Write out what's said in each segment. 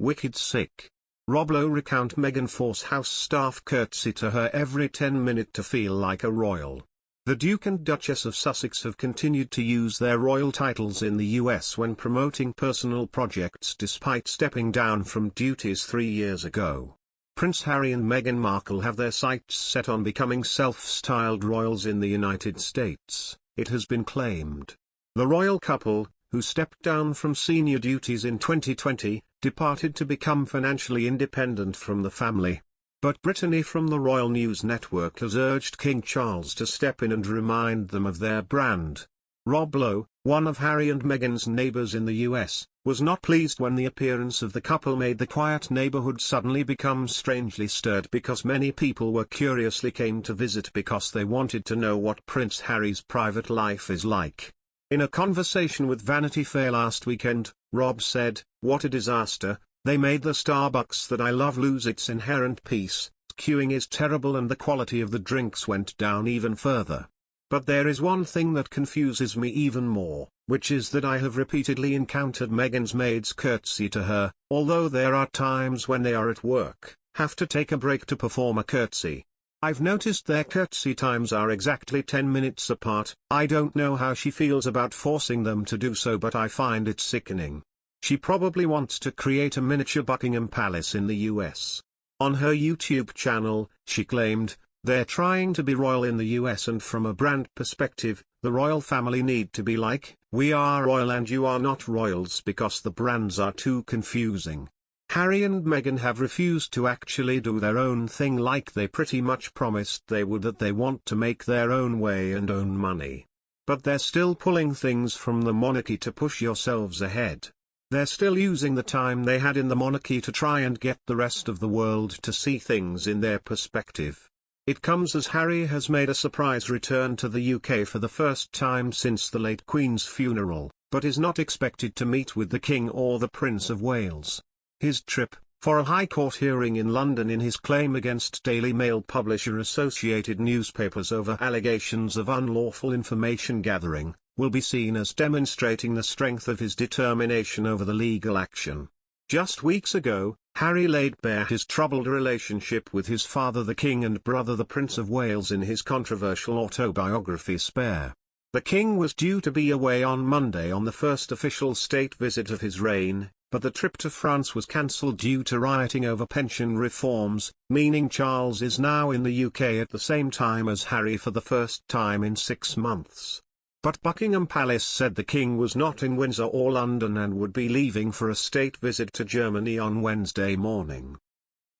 Wicked sick. Lowe Recount Meghan force house staff curtsy to her every 10 minutes to feel like a royal. The Duke and Duchess of Sussex have continued to use their royal titles in the US when promoting personal projects despite stepping down from duties 3 years ago. Prince Harry and Meghan Markle have their sights set on becoming self-styled royals in the United States, it has been claimed. The royal couple, who stepped down from senior duties in 2020, departed to become financially independent from the family. But Brittany from the Royal News Network has urged King Charles to step in and remind them of their brand. Rob Lowe, one of Harry and Meghan's neighbors in the US, was not pleased when the appearance of the couple made the quiet neighborhood suddenly become strangely stirred because many people were curiously came to visit because they wanted to know what Prince Harry's private life is like. In a conversation with Vanity Fair last weekend, Rob said, "What a disaster. They made the Starbucks that I love lose its inherent peace, queuing is terrible and the quality of the drinks went down even further. But there is one thing that confuses me even more, which is that I have repeatedly encountered Meghan's maids curtsy to her, although there are times when they are at work, have to take a break to perform a curtsy. I've noticed their curtsy times are exactly 10 minutes apart. I don't know how she feels about forcing them to do so, but I find it sickening. She probably wants to create a miniature Buckingham Palace in the US. On her YouTube channel, she claimed, "They're trying to be royal in the US, and from a brand perspective, the royal family need to be like, we are royal and you are not royals because the brands are too confusing." Harry and Meghan have refused to actually do their own thing like they pretty much promised they would, that they want to make their own way and own money. But they're still pulling things from the monarchy to push yourselves ahead. They're still using the time they had in the monarchy to try and get the rest of the world to see things in their perspective. It comes as Harry has made a surprise return to the UK for the first time since the late Queen's funeral, but is not expected to meet with the King or the Prince of Wales. His trip, for a High Court hearing in London in his claim against Daily Mail publisher Associated Newspapers over allegations of unlawful information gathering, will be seen as demonstrating the strength of his determination over the legal action. Just weeks ago, Harry laid bare his troubled relationship with his father the King and brother the Prince of Wales in his controversial autobiography Spare. The King was due to be away on Monday on the first official state visit of his reign, but the trip to France was cancelled due to rioting over pension reforms, meaning Charles is now in the UK at the same time as Harry for the first time in 6 months. But Buckingham Palace said the King was not in Windsor or London and would be leaving for a state visit to Germany on Wednesday morning.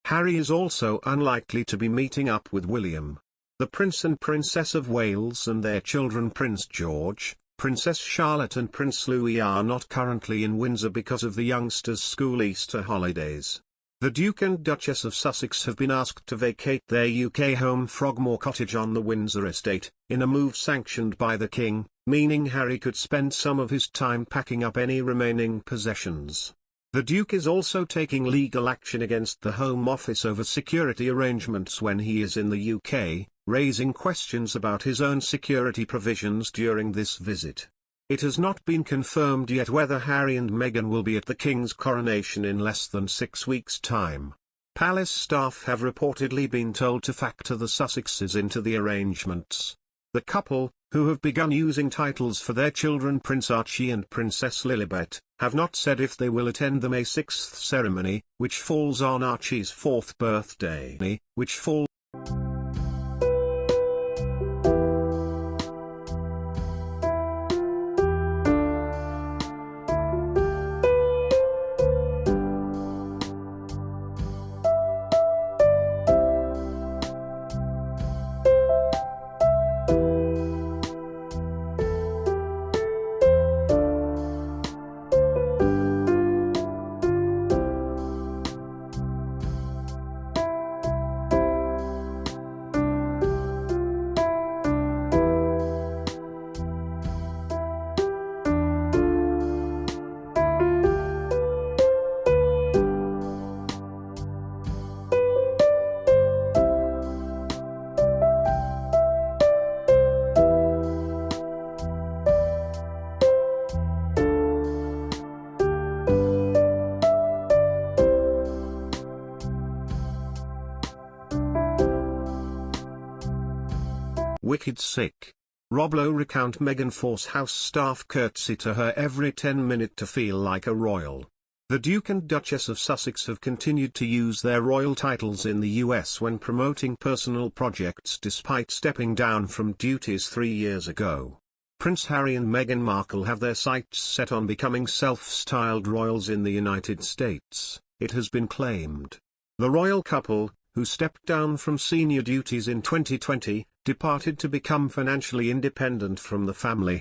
Harry is also unlikely to be meeting up with William, the Prince and Princess of Wales, and their children Prince George, Princess Charlotte and Prince Louis are not currently in Windsor because of the youngsters' school Easter holidays. The Duke and Duchess of Sussex have been asked to vacate their UK home Frogmore Cottage on the Windsor estate, in a move sanctioned by the King, meaning Harry could spend some of his time packing up any remaining possessions. The Duke is also taking legal action against the Home Office over security arrangements when he is in the UK, raising questions about his own security provisions during this visit. It has not been confirmed yet whether Harry and Meghan will be at the King's coronation in less than 6 weeks' time. Palace staff have reportedly been told to factor the Sussexes into the arrangements. The couple, who have begun using titles for their children Prince Archie and Princess Lilibet, have not said if they will attend the May 6th ceremony, which falls on Archie's 4th birthday, which falls Wicked sick. Lowe Recount Meghan force house staff curtsy to her every 10 minutes to feel like a royal. The Duke and Duchess of Sussex have continued to use their royal titles in the US when promoting personal projects despite stepping down from duties 3 years ago. Prince Harry and Meghan Markle have their sights set on becoming self-styled royals in the United States, it has been claimed. The royal couple, who stepped down from senior duties in 2020, departed to become financially independent from the family.